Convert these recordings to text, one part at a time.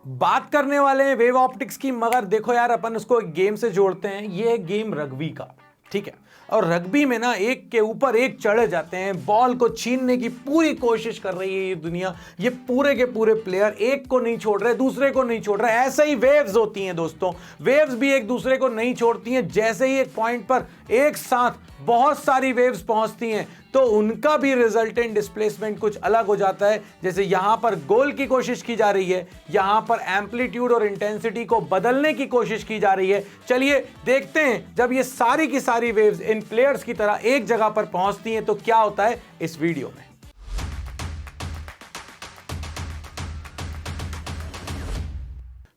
बात करने वाले हैं वेव ऑप्टिक्स की, मगर देखो यार अपन उसको एक गेम से जोड़ते हैं। ये है गेम रग्बी का, ठीक है। और रग्बी में ना एक के ऊपर एक चढ़ जाते हैं, बॉल को छीनने की पूरी कोशिश कर रही है ये दुनिया। ये पूरे के पूरे प्लेयर एक को नहीं छोड़ रहे, दूसरे को नहीं छोड़ रहे। ऐसे ही वेव्स होती हैं दोस्तों, वेव्स भी एक दूसरे को नहीं छोड़ती हैं। जैसे ही एक पॉइंट पर एक साथ बहुत सारी वेव्स पहुंचती हैं तो उनका भी रिजल्टेंट डिस्प्लेसमेंट कुछ अलग हो जाता है। जैसे यहां पर गोल की कोशिश की जा रही है, यहां पर एम्पलीट्यूड और इंटेंसिटी को बदलने की कोशिश की जा रही है। चलिए देखते हैं जब ये सारी की सारी वेव्स इन प्लेयर्स की तरह एक जगह पर पहुंचती हैं तो क्या होता है इस वीडियो में।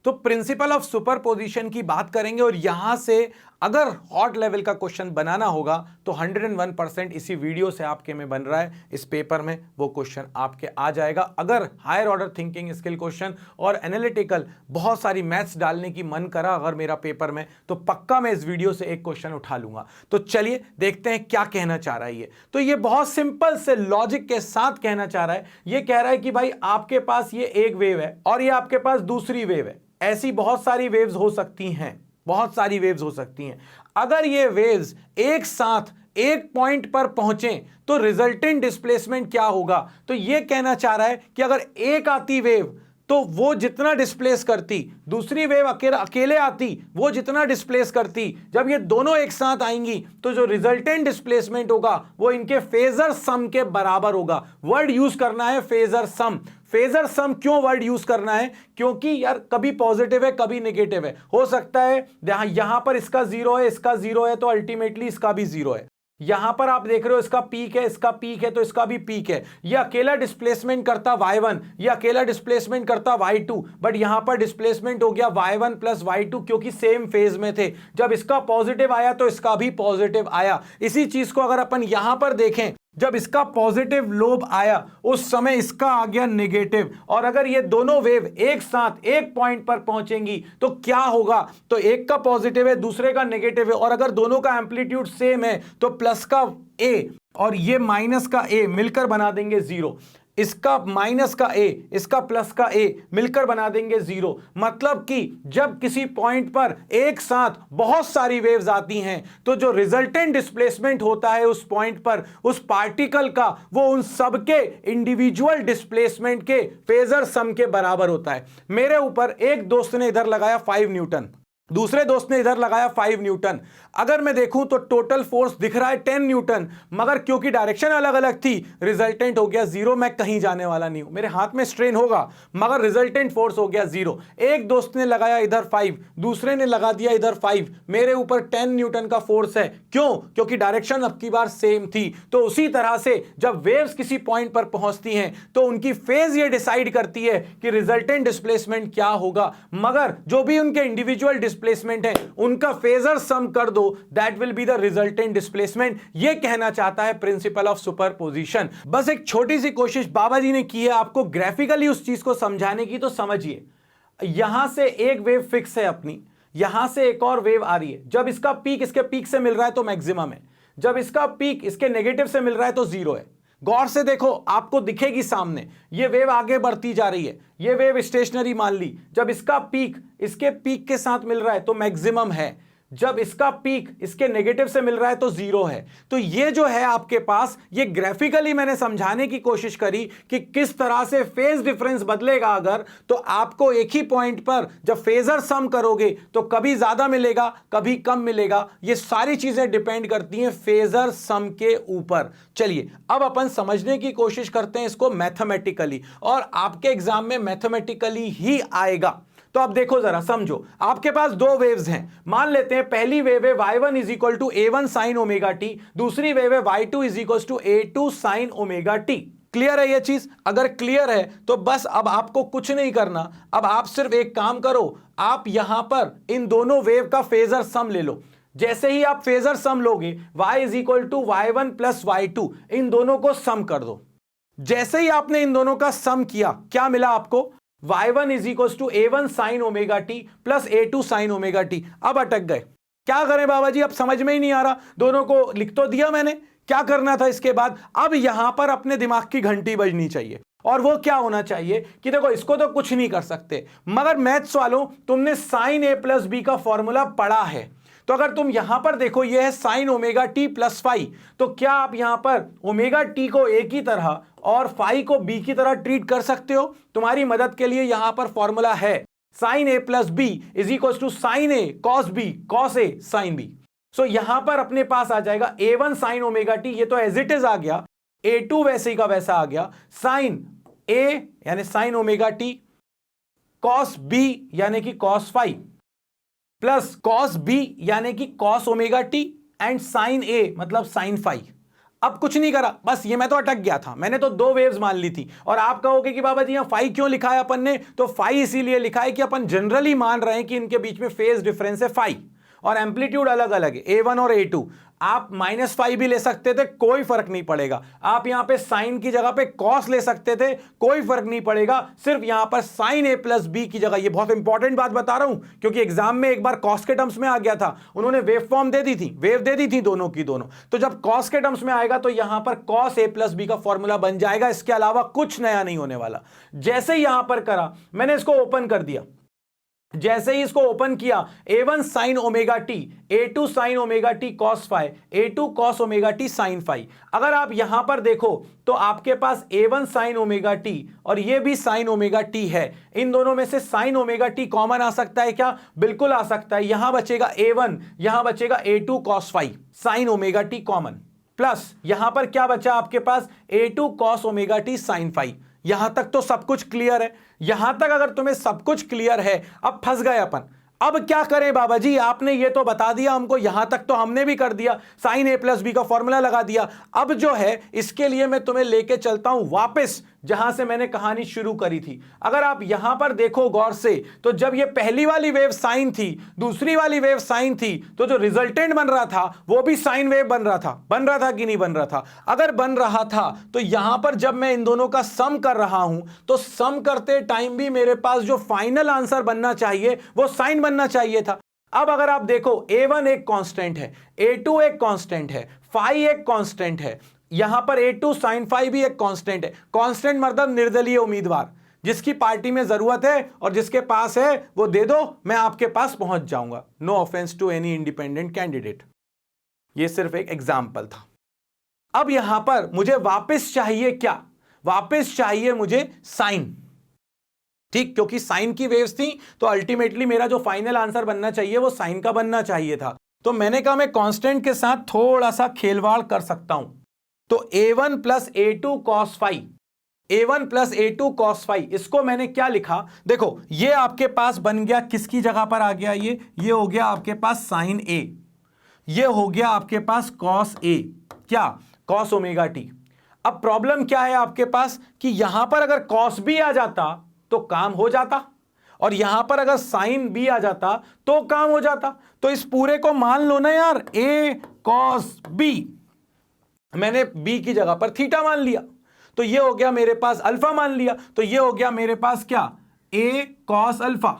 तो प्रिंसिपल ऑफ सुपरपोजिशन की बात करेंगे और यहां से अगर हॉट लेवल का क्वेश्चन बनाना होगा तो 101% इसी वीडियो से आपके में बन रहा है। इस पेपर में वो क्वेश्चन आपके आ जाएगा। अगर higher order thinking skill question और एनालिटिकल बहुत सारी मैथ्स डालने की मन करा अगर मेरा पेपर में, तो पक्का मैं इस वीडियो से एक क्वेश्चन उठा लूंगा। तो चलिए देखते हैं क्या कहना चाह रहा है ये। तो ये बहुत सिंपल से लॉजिक के साथ कहना चाह रहा है। ये कह रहा है कि भाई आपके पास ये एक वेव है और ये आपके पास दूसरी वेव है। ऐसी बहुत सारी वेव्स हो सकती हैं, बहुत सारी वेव्स हो सकती हैं। अगर ये वेव्स एक साथ एक पॉइंट पर पहुंचें तो रिजल्टेंट डिस्प्लेसमेंट क्या होगा। तो ये कहना चाह रहा है कि अगर एक आती वेव तो वो जितना डिस्प्लेस करती, दूसरी वेव अकेले आती वो जितना डिस्प्लेस करती, जब ये दोनों एक साथ आएंगी तो जो रिजल्टेंट डिस्प्लेसमेंट होगा वो इनके फेजर सम के बराबर होगा। वर्ड यूज करना है फेजर सम। फेजर सम क्यों वर्ड यूज करना है? क्योंकि यार कभी पॉजिटिव है कभी नेगेटिव है। हो सकता है यहां पर इसका जीरो है, इसका जीरो है, तो अल्टीमेटली इसका भी जीरो है। यहां पर आप देख रहे हो इसका पीक है, इसका पीक है, तो इसका भी पीक है। ये अकेला डिस्प्लेसमेंट करता y1, ये अकेला डिस्प्लेसमेंट करता y2, बट यहां पर डिस्प्लेसमेंट हो गया y1 प्लस y2 क्योंकि सेम फेज में थे। जब इसका पॉजिटिव आया तो इसका भी पॉजिटिव आया। इसी चीज को अगर अपन यहां पर देखें, जब इसका पॉजिटिव लोब आया उस समय इसका आ गया नेगेटिव। और अगर ये दोनों वेव एक साथ एक पॉइंट पर पहुंचेंगी तो क्या होगा? तो एक का पॉजिटिव है, दूसरे का नेगेटिव है, और अगर दोनों का एम्पलीट्यूड सेम है तो प्लस का ए और ये माइनस का ए मिलकर बना देंगे जीरो। इसका माइनस का ए, इसका प्लस का ए मिलकर बना देंगे जीरो। मतलब कि जब किसी पॉइंट पर एक साथ बहुत सारी वेव्स आती हैं तो जो रिजल्टेंट डिस्प्लेसमेंट होता है उस पॉइंट पर उस पार्टिकल का, वो उन सबके इंडिविजुअल डिस्प्लेसमेंट के फेजर सम के बराबर होता है। मेरे ऊपर एक दोस्त ने इधर लगाया 5 न्यूटन, दूसरे दोस्त ने इधर लगाया 5 न्यूटन। अगर मैं देखूं तो टोटल फोर्स दिख रहा है 10 न्यूटन, मगर क्योंकि डायरेक्शन अलग अलग थी रिजल्टेंट हो गया जीरो। मैं कहीं जाने वाला नहीं हूं, मेरे हाथ में स्ट्रेन होगा मगर रिजल्टेंट फोर्स हो गया जीरो। एक दोस्त ने लगाया इधर 5, दूसरे ने लगा दिया इधर 5, मेरे ऊपर 10 न्यूटन का फोर्स है। क्यों? क्योंकि डायरेक्शन अब की बार सेम थी। तो उसी तरह से जब वेव्स किसी पॉइंट पर पहुंचती हैं तो उनकी फेज ये डिसाइड करती है कि रिजल्टेंट डिस्प्लेसमेंट क्या होगा, मगर जो भी उनके इंडिविजुअल डिस्प्लेसमेंट है उनका फेजर सम कर दो, that will be the resultant displacement. ये कहना चाहता है प्रिंसिपल ऑफ सुपरपोजिशन। बस एक छोटी सी कोशिश बाबा जी ने की है आपको ग्राफिकली उस चीज को समझाने की। तो समझिए, यहां से एक वेव फिक्स है अपनी, यहां से एक और वेव आ रही है। जब इसका पीक इसके पीक से मिल रहा है तो मैक्सिमम है, जब इसका पीक इसके नेगेटिव से मिल रहा है तो जीरो है। गौर से देखो, आपको दिखेगी सामने ये वेव आगे बढ़ती जा रही है, ये वेव स्टेशनरी मान ली। जब इसका पीक इसके पीक के साथ मिल रहा है तो मैक्सिमम है, जब इसका पीक इसके नेगेटिव से मिल रहा है तो जीरो है। तो ये जो है आपके पास, ये ग्राफिकली मैंने समझाने की कोशिश करी कि किस तरह से फेज डिफरेंस बदलेगा। अगर तो आपको एक ही पॉइंट पर जब फेजर सम करोगे तो कभी ज्यादा मिलेगा कभी कम मिलेगा। ये सारी चीजें डिपेंड करती हैं फेजर सम के ऊपर। चलिए अब अपन समझने की कोशिश करते हैं इसको मैथमेटिकली, और आपके एग्जाम में मैथमेटिकली ही आएगा। तो अब देखो जरा समझो, आपके पास दो वेव्स हैं। मान लेते हैं पहली वेव है y1 is equal to a1 sine omega T, दूसरी वेव है y2 is equal to a2 sine omega T. Clear है ये चीज? अगर क्लियर है तो बस अब आपको कुछ नहीं करना। अब आप सिर्फ एक काम करो, आप यहां पर इन दोनों वेव का फेजर सम ले लो। जैसे ही आप फेजर सम लोगे, y is equal to y1 plus y2, इन दोनों को सम कर दो। जैसे ही आपने इन दोनों का सम किया, क्या मिला आपको? y1 is equal to a1 sine omega T plus a2 sine omega T. अब अटक गए, क्या करें बाबा जी? अब समझ में ही नहीं आ रहा। दोनों को लिख तो दिया मैंने, क्या करना था इसके बाद? अब यहां पर अपने दिमाग की घंटी बजनी चाहिए। और वो क्या होना चाहिए कि देखो इसको तो कुछ नहीं कर सकते, मगर मैथ्स वालों तुमने साइन ए प्लस बी का फॉर्मूला पढ़ा है, तो अगर तुम यहां पर देखो ये है sine omega T plus phi, तो क्या आप यहां पर ओमेगा टी को ए की तरह और फाई को बी की तरह ट्रीट कर सकते हो? तुम्हारी मदद के लिए यहां पर फॉर्मूला है sine A plus B is equal to sine A cos B cos A sine B. So यहां पर अपने पास आ जाएगा a1 साइन ओमेगा टी, ये तो एज इट इज आ गया, a2 वैसे ही का वैसा आ गया, साइन ए यानी sine omega T, cos B यानी कि cos phi, plus cos B यानी कि cos omega T, and sine A मतलब साइन फाई। अब कुछ नहीं करा, बस ये मैं तो अटक गया था, मैंने तो दो वेव्स मान ली थी। और आप कहोगे कि बाबा जी यहां फाई क्यों लिखा है अपन ने? तो फाई इसीलिए लिखा है कि अपन जनरली मान रहे हैं कि इनके बीच में फेज डिफरेंस है फाई, और एम्पलीट्यूड अलग अलग है A1 और A2। आप -5 भी ले सकते थे, कोई फर्क नहीं पड़ेगा। आप यहां पे साइन की जगह पे कॉस ले सकते थे, कोई फर्क नहीं पड़ेगा। सिर्फ यहां पर साइन ए प्लस बी की जगह, ये बहुत इंपॉर्टेंट बात बता रहा हूं क्योंकि एग्जाम में एक बार कॉस के टर्म्स में आ गया था, उन्होंने वेव फॉर्म दे दी थी, वेव दे दी थी दोनों की दोनों, तो जब कॉस के टर्म्स में आएगा तो यहां पर कॉस ए प्लस बी का फॉर्मूला बन जाएगा, इसके अलावा कुछ नया नहीं होने वाला। जैसे ही यहां पर करा, मैंने इसको ओपन कर दिया, जैसे ही इसको ओपन किया, a1 sine omega T, a2 sine omega T cos phi, a2 cos omega T sine phi. अगर आप यहां पर देखो तो आपके पास a1 साइन ओमेगा टी और ये भी साइन ओमेगा टी है, इन दोनों में से साइन ओमेगा टी कॉमन आ सकता है क्या? बिल्कुल आ सकता है। यहां बचेगा a1, यहां बचेगा a2 cos phi, sine omega T common, plus यहां पर क्या बचा आपके पास? a2 cos omega T sine phi. यहां तक तो सब कुछ क्लियर है। यहां तक अगर तुम्हें सब कुछ क्लियर है, अब फंस गए अपन। अब क्या करें बाबा जी? आपने ये तो बता दिया हमको, यहां तक तो हमने भी कर दिया, साइन ए प्लस बी का फॉर्मूला लगा दिया। अब जो है इसके लिए मैं तुम्हें लेके चलता हूं वापस जहां से मैंने कहानी शुरू करी थी। अगर आप यहां पर देखो गौर से, तो जब ये पहली वाली वेव साइन थी, दूसरी वाली वेव साइन थी, तो जो रिजल्टेंट बन रहा था वो भी साइन वेव बन रहा था कि नहीं बन रहा था? अगर बन रहा था तो यहां पर जब मैं इन दोनों का सम कर रहा हूं, तो सम करते टाइम भी मेरे पास जो फाइनल आंसर बनना चाहिए वो साइन बनना चाहिए था। अब अगर आप देखो, a1 एक कांस्टेंट है, a2 एक कांस्टेंट है, फाई एक कांस्टेंट है, यहां पर a2 साइन फाई भी एक कांस्टेंट है। कांस्टेंट मतलब निर्दलीय उम्मीदवार, जिसकी पार्टी में जरूरत है और जिसके पास है वो दे दो, मैं आपके पास पहुंच जाऊंगा। No offence to any independent candidate, ये सिर्फ एक एग्जाम्पल था। अब यहां पर मुझे वापस चाहिए क्या? वापस चाहिए मुझे साइन, ठीक, क्योंकि साइन की वेव्स थी तो अल्टीमेटली मेरा जो फाइनल आंसर बनना चाहिए वो साइन का बनना चाहिए था। तो मैंने कहा मैं कांस्टेंट के साथ थोड़ा सा खेलवाड़ कर सकता हूं। तो a1 plus a2 cos phi, a1 plus a2 cos phi, इसको मैंने क्या लिखा? देखो ये आपके पास बन गया, किसकी जगह पर आ गया? ये हो गया आपके पास साइन a, ये हो गया आपके पास कॉस a, क्या? Cos omega T. अब प्रॉब्लम क्या है आपके पास कि यहां पर अगर कॉस b आ जाता तो काम हो जाता, और यहां पर अगर साइन b आ जाता तो काम हो जाता। तो इस पूरे को मान लो ना यार, a कॉस b, मैंने b की जगह पर थीटा मान लिया, तो ये हो गया मेरे पास अल्फा मान लिया, तो ये हो गया मेरे पास क्या? a cos alpha.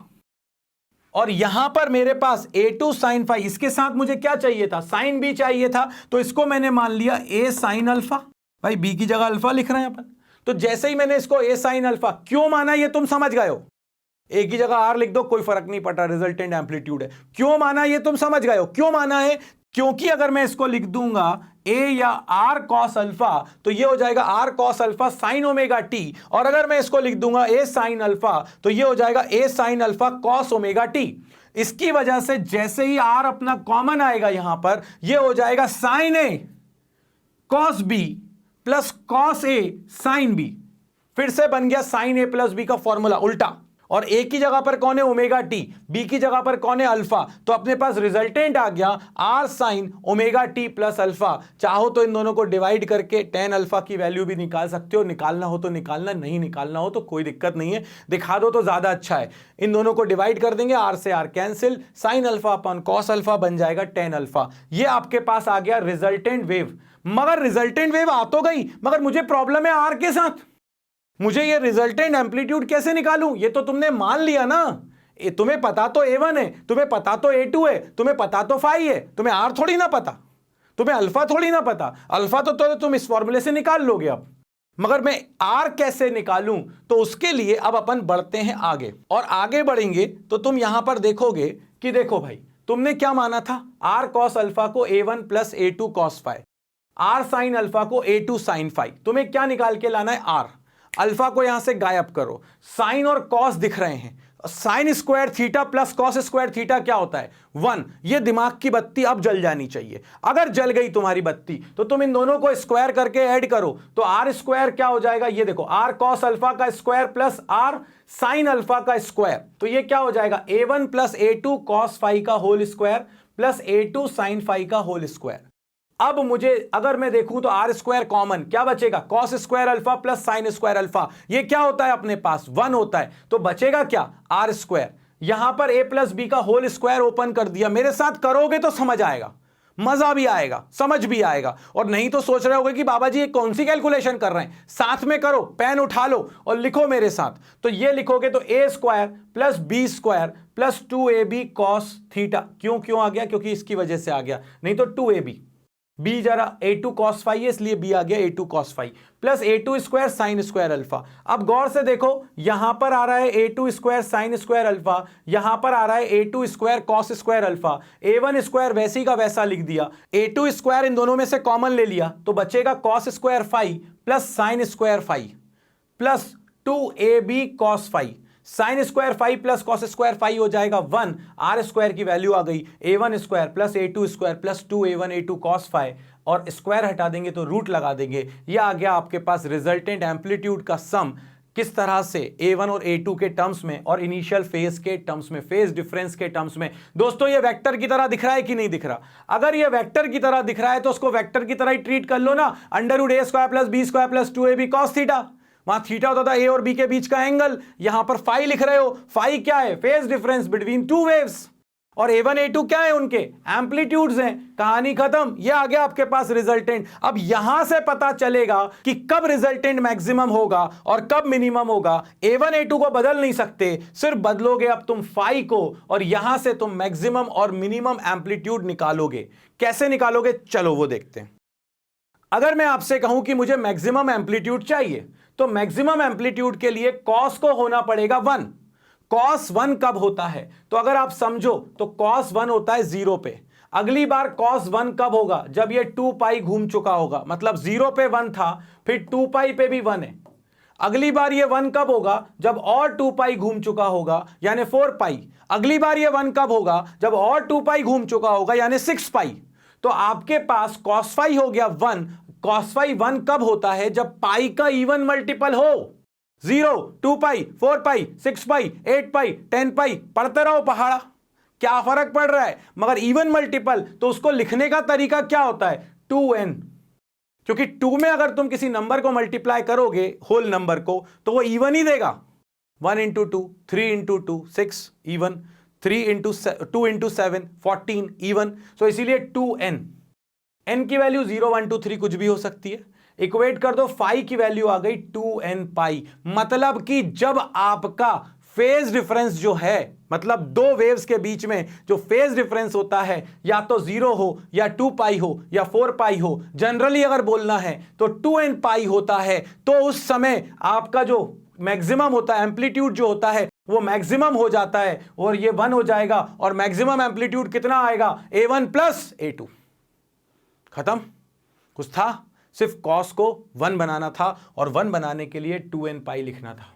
और यहां पर मेरे पास a2 साइन फाई, इसके साथ मुझे क्या चाहिए था? साइन b चाहिए था, तो इसको मैंने मान लिया a साइन अल्फा। भाई b की जगह अल्फा लिख रहे हैं अपन, तो जैसे ही मैंने इसको a साइन अल्फा क्यों माना ये तुम समझ गए हो। a की जगह r लिख दो, कोई फर्क नहीं पड़ता, रिजल्टेंट एम्पलीट्यूड है। क्यों माना ये तुम समझ गए हो। क्यों माना है? क्योंकि अगर मैं इसको लिख दूंगा a या r cos अल्फा, तो ये हो जाएगा r cos alpha sign omega T, और अगर मैं इसको लिख दूंगा a साइन अल्फा, तो ये हो जाएगा a sine alpha cos omega T. इसकी वजह से जैसे ही r अपना कॉमन आएगा यहां पर, ये हो जाएगा sine a cos b plus cos A sine B. फिर से बन गया साइन ए प्लस बी का फॉर्मूला उल्टा, और ए की जगह पर कौन है? ओमेगा टी, बी की जगह पर कौन है? अल्फा। तो अपने पास रिजल्टेंट आ गया R sine omega T plus alpha. चाहो तो इन दोनों को डिवाइड करके टेन अल्फा की वैल्यू भी निकाल सकते हो, निकालना हो तो निकालना, नहीं निकालना हो तो कोई दिक्कत नहीं है, दिखा दो तो ज्यादा अच्छा है। इन दोनों को डिवाइड कर देंगे, आर से R cancel, sine alpha upon cos alpha बन जाएगा टेन अल्फा। ये आपके पास आ गया रिजल्टेंट वेव। मगर रिजल्टेंट वेव आ तो गई, मगर मुझे प्रॉब्लम है आर के साथ। मुझे ये रिजल्टेंट एम्पलीट्यूड कैसे निकालूं? ये तो तुमने मान लिया ना, तुम्हें पता तो a1 है, तुम्हें पता तो a2 है, तुम्हें पता तो फाई है, तुम्हें r थोड़ी ना पता, तुम्हें अल्फा थोड़ी ना पता। अल्फा तो तुम इस फॉर्मूले से निकाल लोगे। अब मगर मैं आर कैसे निकालूं, तो उसके लिए अब अपन बढ़ते हैं आगे, और आगे बढ़ेंगे तो तुम यहां पर देखोगे कि देखो भाई, तुमने क्या माना था, आर कॉस अल्फा को a1 plus a2 cos phi, R sine alpha को a2 साइन फाइ। तुम्हें क्या निकाल के लाना है, आर। अल्फा को यहां से गायब करो, साइन और कॉस दिख रहे हैं, sine square theta plus cos square theta क्या होता है, 1। ये दिमाग की बत्ती अब जल जानी चाहिए। अगर जल गई तुम्हारी बत्ती तो तुम इन दोनों को स्क्वायर करके ऐड करो, तो आर स्क्वायर क्या हो जाएगा, ये देखो, आर कॉस अल्फा का square plus R sine alpha का स्क्वायर, तो ये क्या हो जाएगा, a1 plus a2 cos phi का whole square plus a2 sine phi का होल स्क्वायर। अब मुझे अगर मैं देखूं तो आर स्क्वायर कॉमन, क्या बचेगा, cos square alpha plus sine square alpha, ये क्या होता है अपने पास, 1 होता है, तो बचेगा क्या, आर स्क्वायर। यहां पर a प्लस बी का होल स्क्वायर ओपन कर दिया, मेरे साथ करोगे तो समझ आएगा, मजा भी आएगा, समझ भी आएगा, और नहीं तो सोच रहे होगे कि बाबा जी ये कौन सी कैलकुलेशन कर रहे हैं। साथ में करो, पेन उठा लो और लिखो मेरे साथ। तो ये लिखोगे तो a square plus B square plus 2ab cos theta, क्यों आ गया, क्योंकि इसकी वजह से आ गया, नहीं तो 2ab, बी जरा a2 कॉस फाइ है इसलिए बी आ गया a2 cos phi plus a2 square sine square alpha. अब गौर से देखो, यहां पर आ रहा है a2 square sine square alpha, यहां पर आ रहा है a2 square cos square alpha, a1 square वैसे ही का वैसा लिख दिया, a2 स्क्वायर इन दोनों में से कॉमन ले लिया, तो बचेगा cos square phi plus sine square phi plus 2ab cos phi, sine square phi plus cos square phi हो जाएगा 1, आर स्क्वायर की वैल्यू आ गई a1 square plus a2 square plus 2a1 a2 cos phi, और square हटा देंगे तो root लगा देंगे, यह आ गया आपके पास रिजल्टेंट एम्पलीट्यूड का सम। किस तरह से a1 और a2 के टर्म्स में और इनिशियल फेज के टर्म्स में, फेज डिफरेंस के टर्म्स में। दोस्तों ये वेक्टर की तरह दिख रहा है कि नहीं दिख रहा, अगर ये वेक्टर की तरह दिख रहा है तो उसको वेक्टर की तरह ही ट्रीट कर लो ना, √a square plus B square plus 2ab cos theta, वहां थीटा होता था ए और बी के बीच का एंगल, यहां पर फाइ लिख रहे हो, फाइ क्या है, phase difference between two waves, और a1 a2 क्या है, उनके एम्पलीट्यूड्स हैं, कहानी खत्म। ये आ गया आपके पास रिजल्टेंट। अब यहां से पता चलेगा कि कब रिजल्टेंट मैक्सिमम होगा और कब मिनिमम होगा। a1 a2 को बदल नहीं सकते, सिर्फ बदलोगे अब तुम फाइ को, और यहां से तुम मैक्सिमम और मिनिमम एम्पलीट्यूड निकालोगे। कैसे निकालोगे, चलो वो देखते हैं। अगर मैं आपसे कहूं कि मुझे मैक्सिमम एम्पलीट्यूड चाहिए, तो मैक्सिमम एम्पलीट्यूड के लिए कॉस को होना पड़ेगा 1। कॉस 1 कब होता है, तो अगर आप समझो तो कॉस 1 होता है 0 पे। अगली बार कॉस 1 कब होगा, जब ये 2 पाई घूम चुका होगा, मतलब 0 पे 1 था, फिर 2 पाई पे भी 1 है। अगली बार ये 1 कब होगा, जब और 2 पाई घूम चुका होगा, यानी 4 पाई। अगली बार ये 1 कब होगा, जब और 2 पाई घूम चुका होगा, यानी 6 पाई। तो आपके पास कॉस फाइ हो गया 1। कॉस फाइ 1 कब होता है, जब पाई का इवन मल्टीपल हो, 0, 2 पाई, 4 पाई, 6 पाई, 8 पाई, 10 पाई, पढ़ते रहो पहाड़ा, क्या फर्क पड़ रहा है। मगर इवन मल्टीपल तो उसको लिखने का तरीका क्या होता है, 2n, क्योंकि 2 में अगर तुम किसी नंबर को मल्टीप्लाई करोगे, होल नंबर को, तो वो इवन ही देगा। 1 into 2, 3 into 2, 6 even, 3 into 2 into 7, 14 even. So इसीलिए 2n, n की वैल्यू 0, 1, 2, 3 कुछ भी हो सकती है। इक्वेट कर दो, फाइ की वैल्यू आ गई 2n पाई। मतलब कि जब आपका फेज डिफरेंस जो है, मतलब दो वेव्स के बीच में जो फेज डिफरेंस होता है, या तो 0 हो या 2 पाई हो या 4 पाई हो, जनरली अगर बोलना है तो 2n पाई होता है, तो उस समय आपका जो मैक्सिमम होता है, एम्पलीट्यूड जो होता है वो मैक्सिमम हो जाता है, और ये 1 हो जाएगा, और मैक्सिमम एम्पलीट्यूड कितना आएगा, a1 प्लस a2। खत्म, कुछ था, सिर्फ कॉस को 1 बनाना था, और 1 बनाने के लिए 2n पाई लिखना था।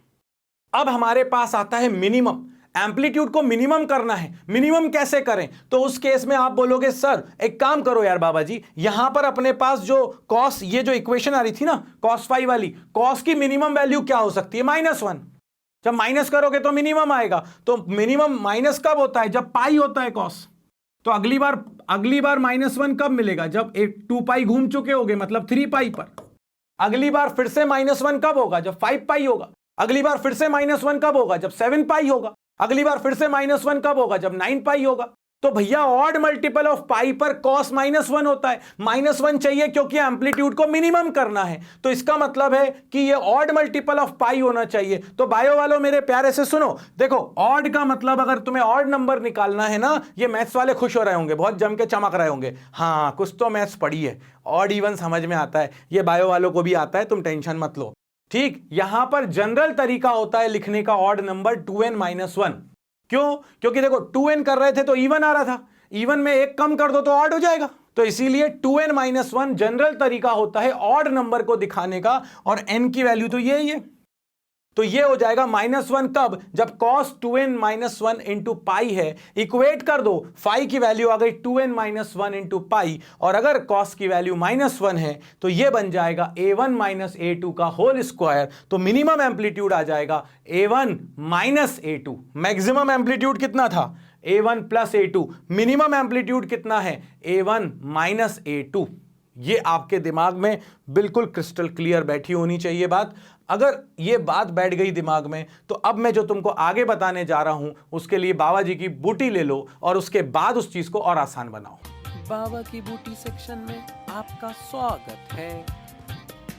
अब हमारे पास आता है मिनिमम, एम्पलीट्यूड को मिनिमम करना है। मिनिमम कैसे करें, तो उस केस में आप बोलोगे सर एक काम करो यार बाबा जी, यहां पर अपने पास जो कॉस, ये जो इक्वेशन आ रही थी ना कॉस फाइ वाली, कॉस की मिनिमम वैल्यू क्या हो सकती है, -1। जब माइनस करोगे तो मिनिमम आएगा, तो मिनिमम माइनस कब होता है, जब पाई होता है कॉस। तो अगली बार -1 कब मिलेगा, जब 2 पाई घूम चुके होगे, मतलब 3 पाई पर। अगली बार फिर से -1 कब होगा, जब 5 पाई होगा। अगली बार फिर से -1 कब होगा, जब 7 पाई होगा। अगली बार फिर से -1 कब होगा, जब 9 पाई होगा। तो भैया ऑड मल्टीपल ऑफ पाई पर कॉस -1 होता है, -1 चाहिए क्योंकि एम्पलीट्यूड को मिनिमम करना है, तो इसका मतलब है कि ये ऑड मल्टीपल ऑफ पाई होना चाहिए। तो बायो वालों मेरे प्यारे से सुनो, देखो ऑड का मतलब अगर तुम्हें ऑड नंबर निकालना है ना, ये मैथ्स वाले खुश हो रहे होंगे, बहुत जम के चमक रहे होंगे, हाँ कुछ तो मैथ्स पढ़ी है, ऑड इवन समझ में आता है, ये बायो वालों को भी आता है, तुम टेंशन मत लो। ठीक, यहां पर जनरल तरीका होता है लिखने का ऑड नंबर 2n - 1। क्यों? क्योंकि देखो 2n कर रहे थे तो इवन आ रहा था, इवन में एक कम कर दो तो ऑड हो जाएगा, तो इसीलिए 2n - 1 जनरल तरीका होता है ऑड नंबर को दिखाने का, और n की वैल्यू तो यही है, तो ये हो जाएगा -1 कब? जब cos 2n - 1 इंटू पाई है, इक्वेट कर दो, फाई की वैल्यू आ गई 2n - 1 इंटू पाई, और अगर cos की वैल्यू -1 है तो ये बन जाएगा a1 - a2 का होल स्क्वायर, तो मिनिमम एम्पलीट्यूड आ जाएगा a1 - a2। मैक्सिमम एम्पलीट्यूड कितना था? a1 + a2। मिनिमम एम्पलीट्यूड कितना है? a1 - a2। ये आपके दिमाग में बिल्कुल क्रिस्टल क्लियर बैठी होनी चाहिए बात। अगर ये बात बैठ गई दिमाग में, तो अब मैं जो तुमको आगे बताने जा रहा हूं उसके लिए बाबा जी की बूटी ले लो और उसके बाद उस चीज को और आसान बनाओ। बाबा की बूटी सेक्शन में आपका स्वागत है।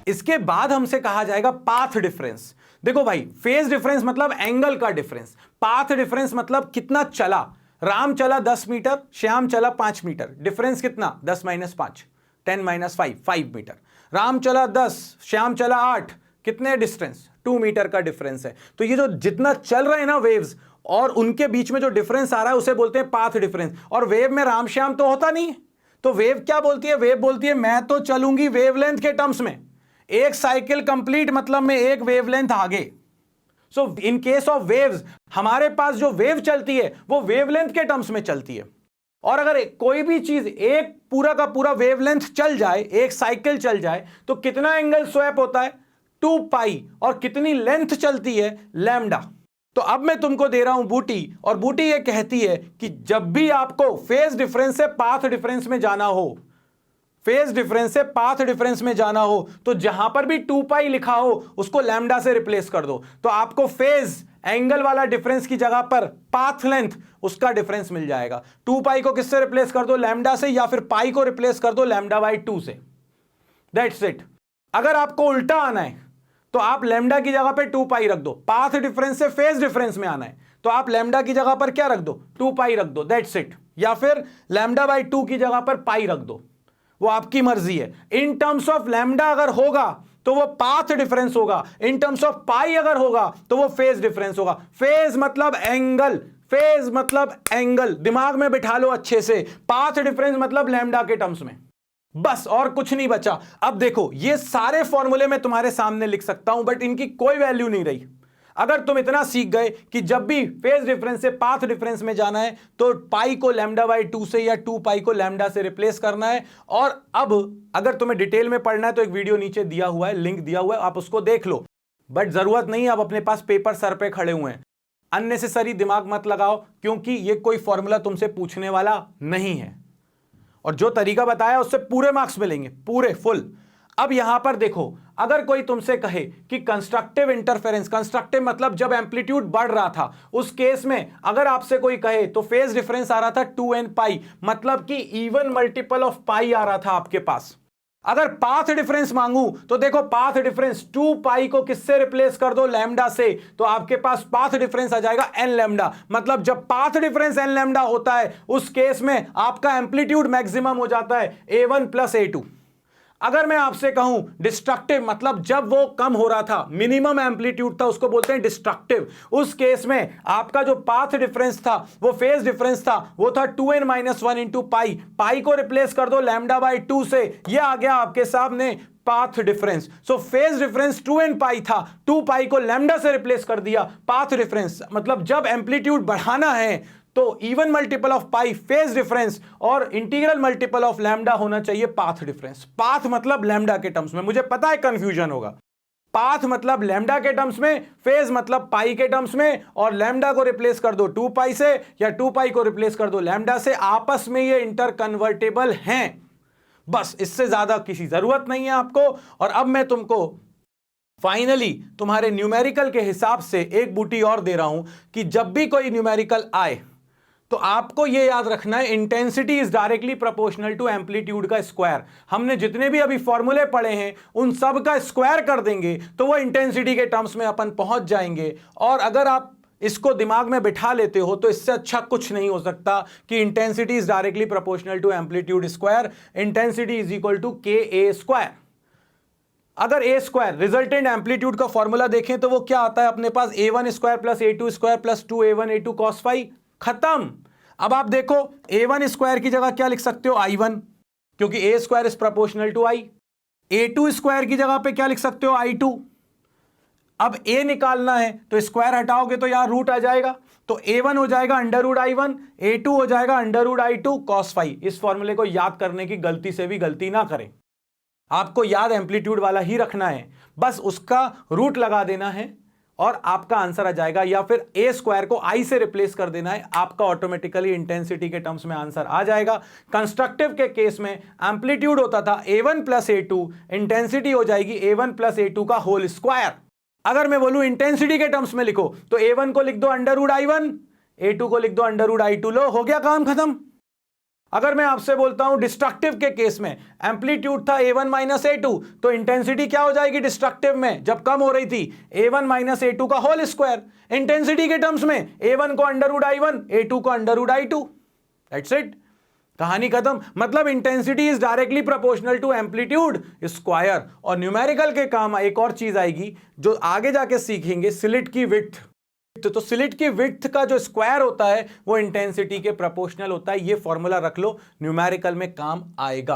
इसके बाद हमसे कहा जाएगा पाथ डिफरेंस। देखो भाई, फेज डिफरेंस मतलब एंगल का डिफरेंस, पाथ डिफरेंस मतलब कितना चला। राम चला 10 मीटर, श्याम चला 5 मीटर, डिफरेंस कितना? 10 - 5, 10 - 5, 5 मीटर। राम चला 10, श्याम चला 8, कितने डिस्टेंस? 2 मीटर का डिफरेंस है। तो ये जो जितना चल रहे हैं ना वेव्स, और उनके बीच में जो डिफरेंस आ रहा है उसे बोलते हैं पाथ डिफरेंस। और वेव में राम श्याम तो होता नहीं है, तो वेव क्या बोलती है? वेव बोलती है मैं तो चलूंगी वेवलेंथ के टर्म्स में, एक साइकिल कंप्लीट मतलब में एक वेवलेंथ आगे। सो इन केस ऑफ वेव्स, हमारे पास जो वेव चलती है वो वेवलेंथ के टर्म्स में चलती है। और अगर कोई भी चीज एक पूरा का पूरा वेवलेंथ चल जाए, एक साइकिल चल जाए, तो कितना एंगल स्वैप होता है? 2 पाई। और कितनी लेंथ चलती है? लैम्डा। तो अब मैं तुमको दे रहा हूं बूटी, और बूटी ये कहती है कि जब भी आपको फेज डिफरेंस से पाथ डिफरेंस में जाना हो, फेज डिफरेंस से पाथ डिफरेंस में जाना हो, तो जहां पर भी 2 पाई लिखा हो उसको लैम्डा से रिप्लेस कर दो, तो आपको फेज एंगल वाला डिफरेंस की जगह पर पाथ लेंथ उसका डिफरेंस मिल जाएगा। 2 पाई को किससे रिप्लेस कर दो? लैम्डा से, या फिर पाई को रिप्लेस कर दो λ/2 से। That's it. अगर आपको उल्टा आना है तो आप लैम्डा की जगह पे 2 पाई रख दो। पाथ डिफरेंस से फेज डिफरेंस में आना है तो आप लैम्डा की जगह पर क्या रख दो? 2 पाई रख दो। That's it. या फिर λ/2 की जगह पर पाई रख दो, वो आपकी मर्जी है। इन टर्म्स ऑफ लैम्डा अगर होगा तो वो पाथ डिफरेंस होगा, इन टर्म्स ऑफ पाई अगर होगा तो वो फेज डिफरेंस होगा। फेज मतलब एंगल, फेज मतलब एंगल, दिमाग में बिठा लो अच्छे से। पाथ डिफरेंस मतलब लैम्डा के टर्म्स में, बस और कुछ नहीं बचा। अब देखो, ये सारे फॉर्मूले मैं तुम्हारे सामने लिख सकता हूं, बट इनकी कोई वैल्यू नहीं रही। अगर तुम इतना सीख गए कि जब भी फेज डिफरेंस से पाथ डिफरेंस में जाना है तो पाई को λ/2 से या 2 पाई को लैम्डा से रिप्लेस करना है। और अब अगर तुम्हें डिटेल में पढ़ना है तो एक वीडियो नीचे दिया हुआ है, लिंक दिया हुआ है, आप उसको देख लो। बट जरूरत नहीं है, आप अपने पास पेपर सर पे खड़े हुए हैं, अननेसेसरी दिमाग मत लगाओ, क्योंकि ये कोई फॉर्मूला तुमसे पूछने वाला नहीं है। और जो तरीका बताया उससे पूरे मार्क्स मिलेंगे, पूरे फुल। अब यहां पर देखो, अगर कोई तुमसे कहे कि कंस्ट्रक्टिव इंटरफेरेंस, कंस्ट्रक्टिव मतलब जब एम्पलीट्यूड बढ़ रहा था, उस केस में अगर आपसे कोई कहे तो फेज डिफरेंस आ रहा था 2n पाई, मतलब कि इवन मल्टीपल ऑफ पाई आ रहा था आपके पास। अगर पाथ डिफरेंस मांगू तो देखो, पाथ डिफरेंस 2 पाई को किससे रिप्लेस कर दो? लैम्डा से, तो आपके पास पाथ डिफरेंस आ जाएगा n लैम्डा। मतलब जब पाथ डिफरेंस n लैम्डा होता है उस केस में आपका एम्पलीट्यूड मैक्सिमम हो जाता है a1 + a2। अगर मैं आपसे कहूं डिस्ट्रक्टिव मतलब जब वो कम हो रहा था, मिनिमम एम्पलीट्यूड था, उसको बोलते हैं डिस्ट्रक्टिव। उस केस में आपका जो पाथ डिफरेंस था, वो फेज डिफरेंस था, वो था 2n - 1 इंटू पाई। पाई को रिप्लेस कर दो λ/2 से, ये आ गया आपके सामने path difference. So phase difference 2n पाई था, 2 पाई को लैम्डा से रिप्लेस कर दिया। पाथ डिफरेंस मतलब जब एम्पलीट्यूड बढ़ाना है तो even multiple of pi phase difference और इंटीग्रल मल्टीपल ऑफ लैम्डा होना चाहिए पाथ डिफरेंस। पाथ मतलब लैम्डा के टर्म्स में, मुझे पता है कंफ्यूजन होगा। पाथ मतलब लैम्डा के टर्म्स में, फेज मतलब पाई के टर्म्स में, और लैम्डा को रिप्लेस कर दो 2 पाई से या 2 पाई को रिप्लेस कर दो लैम्डा से। आपस में ये इंटर कन्वर्टेबल हैं, बस इससे ज्यादा किसी जरूरत नहीं है आपको। और अब मैं तुमको फाइनली तुम्हारे न्यूमेरिकल के हिसाब से एक बूटी और दे रहा हूं कि जब भी कोई न्यूमेरिकल आए तो आपको यह याद रखना है, intensity is directly proportional to amplitude का स्क्वायर। हमने जितने भी अभी फॉर्मूले पढ़े हैं उन सब का स्क्वायर कर देंगे तो वो इंटेंसिटी के टर्म्स में अपन पहुंच जाएंगे। और अगर आप इसको दिमाग में बिठा लेते हो तो इससे अच्छा कुछ नहीं हो सकता कि intensity is directly proportional to amplitude square, intensity is equal to K A square. अगर ए स्क्वायर रिजल्टेंट एम्पलीट्यूड का फॉर्मूला देखें तो वो क्या आता है अपने पास, a1 square plus a2 square plus 2a1 a2 cos phi, खत्म। अब आप देखो a1 स्क्वायर की जगह क्या लिख सकते हो, i1, क्योंकि a square is proportional to i। a2 square की जगह पे क्या लिख सकते हो, i2। अब a निकालना है तो स्क्वायर हटाओगे तो यहां रूट आ जाएगा, तो a1 हो जाएगा अंडर रूट i1, a2 हो जाएगा under root i2 cos phi. इस फॉर्मूले को याद करने की गलती से भी गलती ना करें, आपको याद एम्पलीट्यूड वाला ही रखना है, बस उसका रूट लगा देना है और आपका आंसर आ जाएगा। या फिर ए स्क्वायर को आई से रिप्लेस कर देना है, आपका ऑटोमेटिकली इंटेंसिटी के टर्म्स में आंसर आ जाएगा। कंस्ट्रक्टिव के केस में एम्पलीट्यूड होता था a1 प्लस a2, इंटेंसिटी हो जाएगी a1 प्लस a2 का होल स्क्वायर। अगर मैं बोलूं इंटेंसिटी के टर्म्स में लिखो तो a1 को लिख दो अंडर रूट i1, a2 को लिख दो अंडर रूट i2, लो हो गया काम खत्म। अगर मैं आपसे बोलता हूं डिस्ट्रक्टिव के केस में एम्पलीट्यूड था a1 माइनस a2, तो इंटेंसिटी क्या हो जाएगी डिस्ट्रक्टिव में जब कम हो रही थी, a1 माइनस a2 का होल स्क्वायर। इंटेंसिटी के टर्म्स में a1 को अंडर रूट i1, a2 को under root i2, that's it, कहानी खत्म। मतलब intensity is directly proportional to amplitude square. और न्यूमेरिकल के काम एक और चीज आएगी जो आगे जाके सीखेंगे, स्लिट की विड्थ। तो स्लिट की विड्थ का जो स्क्वायर होता है वो इंटेंसिटी के प्रोपोर्शनल होता है। ये फॉर्मूला रख लो, न्यूमेरिकल में काम आएगा।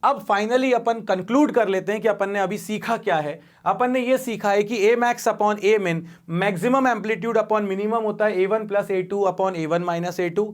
अब फाइनली अपन कंक्लूड कर लेते हैं कि अपन ने अभी सीखा क्या है। अपन ने ये सीखा है कि ए मैक्स अपॉन ए मिन, मैक्सिमम एम्पलीट्यूड अपॉन मिनिमम होता है a1 plus a2 upon a1 minus a2।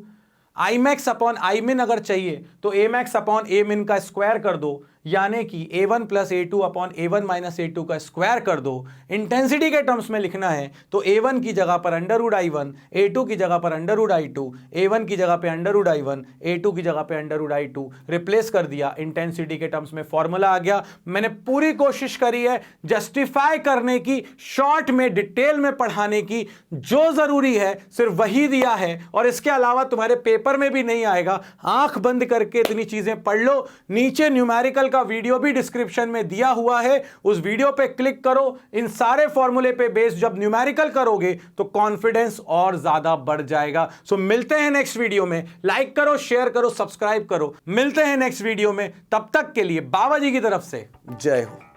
I max upon I मिन अगर चाहिए तो ए मैक्स अपॉन ए मिन का स्क्वायर कर दो, यानी कि a1 plus a2 upon a1 minus a2 का स्क्वायर कर दो। इंटेंसिटी के टर्म्स में लिखना है तो a1 की जगह पर अंडर रूट i1, a2 की जगह पर अंडर रूट i2, a1 की जगह पे अंडर रूट i1, a2 की जगह पे अंडर रूट i2 रिप्लेस कर दिया, इंटेंसिटी के टर्म्स में फॉर्मूला आ गया। मैंने पूरी कोशिश करी है जस्टिफाई करने की, शॉर्ट में डिटेल में पढ़ाने की, जो जरूरी है सिर्फ वही दिया है और इसके अलावा तुम्हारे पेपर में भी नहीं आएगा। आंख बंद करके इतनी चीजें पढ़ लो। नीचे न्यूमेरिकल का वीडियो भी डिस्क्रिप्शन में दिया हुआ है, उस वीडियो पे क्लिक करो। इन सारे फॉर्मूले पे बेस जब न्यूमेरिकल करोगे तो कॉन्फिडेंस और ज्यादा बढ़ जाएगा। सो मिलते हैं नेक्स्ट वीडियो में। लाइक करो, शेयर करो, सब्सक्राइब करो। मिलते हैं नेक्स्ट वीडियो में, तब तक के लिए बाबा जी की तरफ से जय हो।